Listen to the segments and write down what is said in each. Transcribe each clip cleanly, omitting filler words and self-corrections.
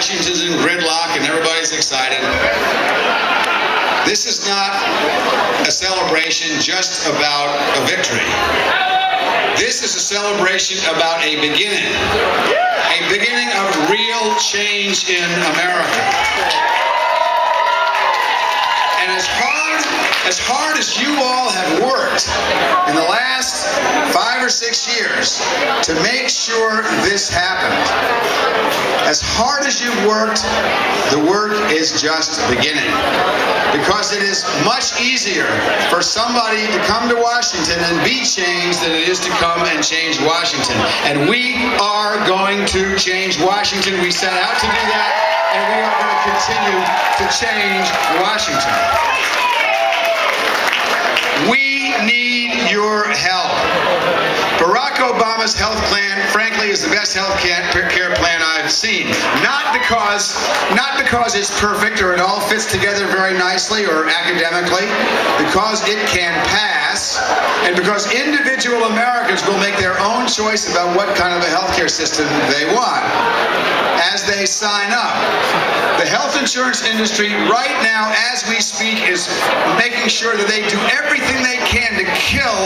Washington's in gridlock and everybody's excited. This is not a celebration just about a victory. This is a celebration about a beginning of real change in America. And as hard as you all have worked in the last 5 or 6 years to make sure this happened, as hard as you've worked, the work is just beginning. Because it is much easier for somebody to come to Washington and be changed than it is to come and change Washington. And we are going to change Washington. We set out to do that, and we are going to continue to change Washington. We need your help. Barack Obama's health plan, frankly, is the best health care plan I've seen. Not because it's perfect or it all fits together very nicely or academically, because it can pass, and because individual Americans will make their own choice about what kind of a health care system they want as they sign up. The health insurance industry right now, as we speak, is making sure that they do everything they can to kill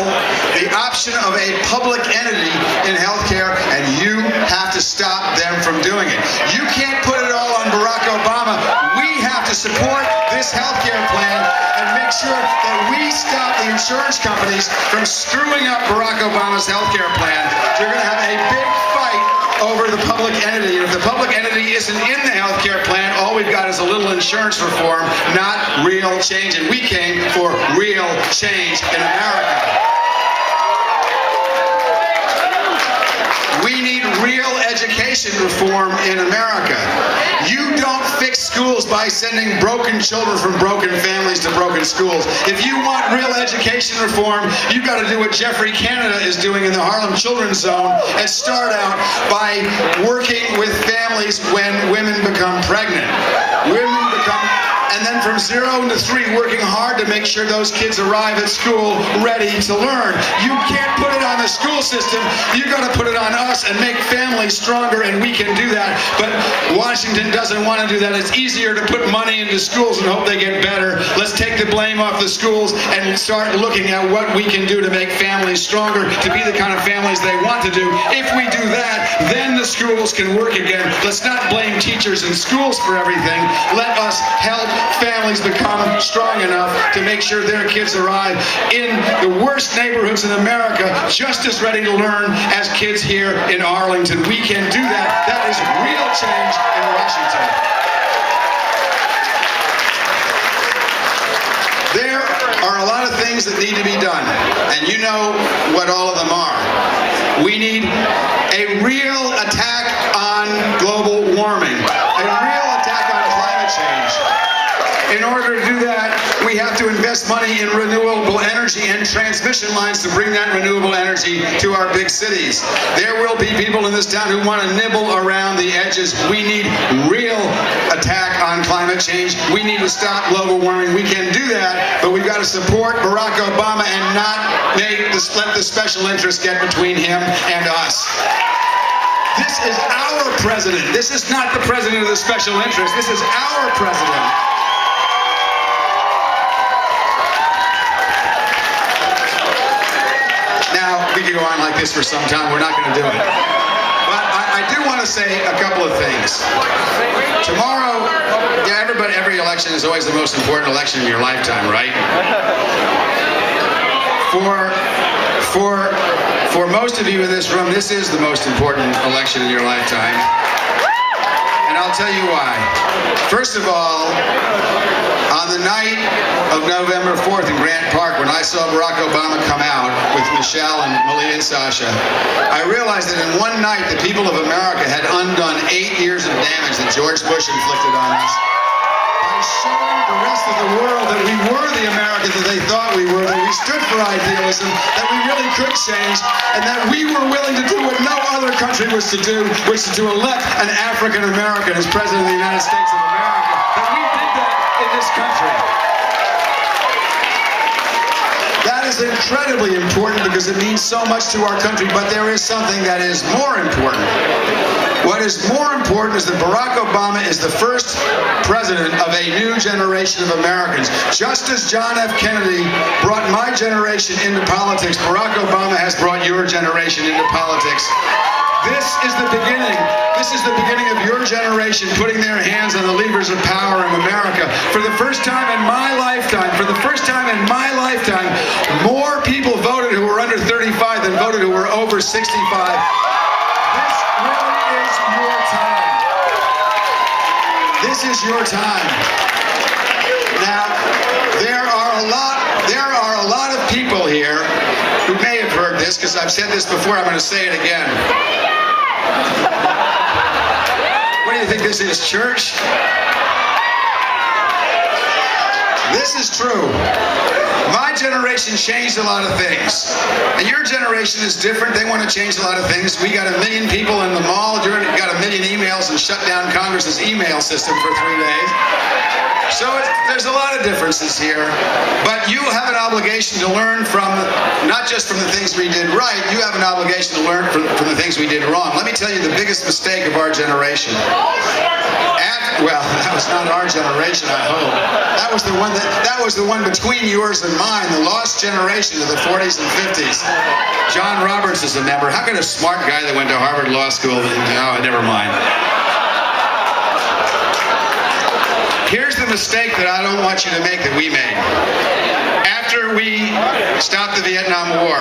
the option of a public entity in healthcare, and you have to stop them from doing it. You can't put it all on Barack Obama. We have to support this healthcare plan and make sure that we stop the insurance companies from screwing up Barack Obama's healthcare plan. You're going to have a big fight over the public entity. And if the public entity isn't in the healthcare plan, all we've got is a little insurance reform, not real change. And we came for real change in America. We need real education reform in America. You don't fix schools by sending broken children from broken families to broken schools. If you want real education reform, you've got to do what Geoffrey Canada is doing in the Harlem Children's Zone and start out by working with families when women become pregnant. And then from 0 to 3, working hard to make sure those kids arrive at school ready to learn. You can't put it on the school system. You got to put it on us and make families stronger, and we can do that. But Washington doesn't want to do that. It's easier to put money into schools and hope they get better. Let's take the blame off the schools and start looking at what we can do to make families stronger, to be the kind of families they want to do. If we do that, then the schools can work again. Let's not blame teachers and schools for everything. Let us help families become strong enough to make sure their kids arrive in the worst neighborhoods in America just as ready to learn as kids here in Arlington. We can do that. That is real change in Washington. There are a lot of things that need to be done, and you know what all of them are. We need a real attack on global warming, a real attack on climate change. In order to do that, we have to invest money in renewable energy and transmission lines to bring that renewable energy to our big cities. There will be people in this town who want to nibble around the edges. We need real attack on climate change. We need to stop global warming. We can do that, but we've got to support Barack Obama and not let the special interests get between him and us. This is our president. This is not the president of the special interest. This is our president. Now, we could go on like this for some time. We're not going to do it. But I do want to say a couple of things. Tomorrow, every election is always the most important election in your lifetime, right? For most of you in this room, this is the most important election in your lifetime. And I'll tell you why. First of all, on the night of November 4th in Grant Park, when I saw Barack Obama come out with Michelle and Malia and Sasha, I realized that in one night the people of America had undone 8 years of damage that George Bush inflicted on us by showing the rest of the world that we were the America that they thought we were, that we stood for idealism, that we really could change, and that we were willing to do what no other country was to do, which is to elect an African American as President of the United States of America. That we did that in this country. That is incredibly important because it means so much to our country, but there is something that is more important. What is more important is that Barack Obama is the first president of a new generation of Americans. Just as John F. Kennedy brought my generation into politics, Barack Obama has brought your generation into politics. This is the beginning. This is the beginning of your generation putting their hands on the levers of power in America. For the first time in my lifetime, more people voted who were under 35 than voted who were over 65. This really is your time. This is your time. Now, there are a lot of people here who may have heard this, because I've said this before, I'm going to say it again. What do you think this is, church? This is true. My generation changed a lot of things. And your generation is different. They want to change a lot of things. We got 1 million people in the mall. You got 1 million emails and shut down Congress's email system for 3 days. So there's a lot of differences here. But you have an obligation to learn from, not just from the things we did right, you have an obligation to learn from the things we did wrong. Let me tell you the biggest mistake of our generation. Well, that was not our generation, I hope. That was the one between yours and mine, the lost generation of the 40s and 50s. John Roberts is a member. How could a smart guy that went to Harvard Law School, oh, never mind. Here's the mistake that I don't want you to make that we made. After we stopped the Vietnam War,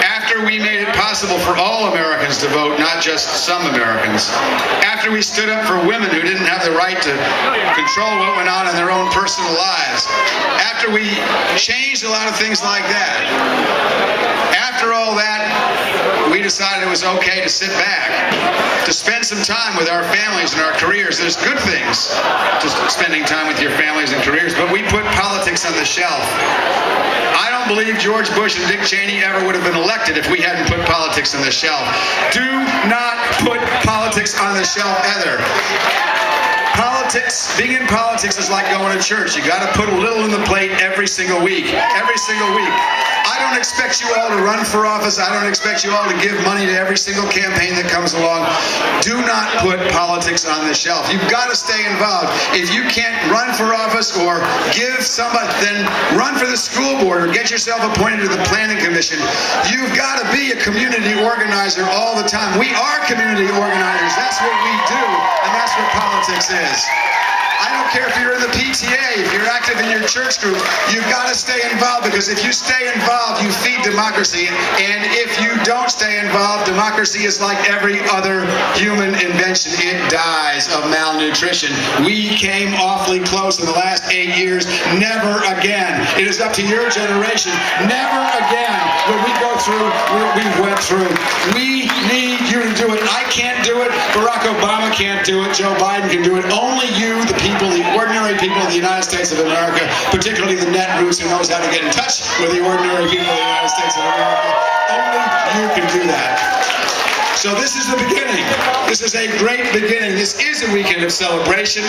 after we made it possible for all Americans to vote, not just some Americans, after we stood up for women who didn't have the right to control what went on in their own personal lives, after we changed a lot of things like that, after all that, we decided it was okay to sit back, to spend some time with our families and our careers. There's good things to spending time with your families and careers, but we put politics on the shelf. I don't believe George Bush and Dick Cheney ever would have been elected if we hadn't put politics on the shelf. Do not put politics on the shelf either. Being in politics is like going to church. You got to put a little in the plate every single week. Every single week. I don't expect you all to run for office. I don't expect you all to give money to every single campaign that comes along. Do not put politics on the shelf. You've got to stay involved. If you can't run for office or give somebody, then run for the school board or get yourself appointed to the planning commission. You've got to be a community organizer all the time. We are community organizers. That's what we do, and that's what politics is. I don't care if you're in the PTA, if you're active in your church group, you've got to stay involved, because if you stay involved, you feed democracy. And if you don't stay involved, democracy is like every other human invention. It dies of malnutrition. We came awfully close in the last 8 years. Never again. It is up to your generation. Never again will we go through what we went through. We need you to do it. I can't do it. Barack Obama can't do it. Joe Biden can do it. Only you, the people, the ordinary people of the United States of America, particularly the netroots who knows how to get in touch with the ordinary people of the United States of America, only you can do that. So this is the beginning. This is a great beginning. This is a weekend of celebration.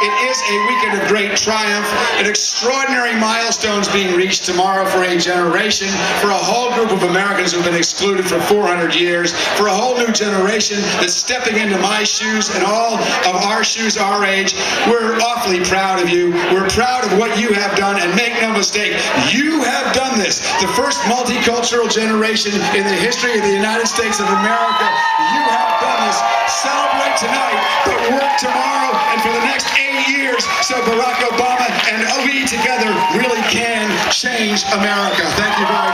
It is a weekend of great triumph, and extraordinary milestones being reached tomorrow for a generation, for a whole group of Americans who have been excluded for 400 years, for a whole new generation that's stepping into my shoes and all of our shoes our age. We're awfully proud of you. We're proud of what you have done, and make no mistake, you have done this. The first multicultural generation in the history of the United States of America. You have done this. Celebrate tonight, but work tomorrow and for the next 8 years so Barack Obama and we together really can change America. Thank you very much.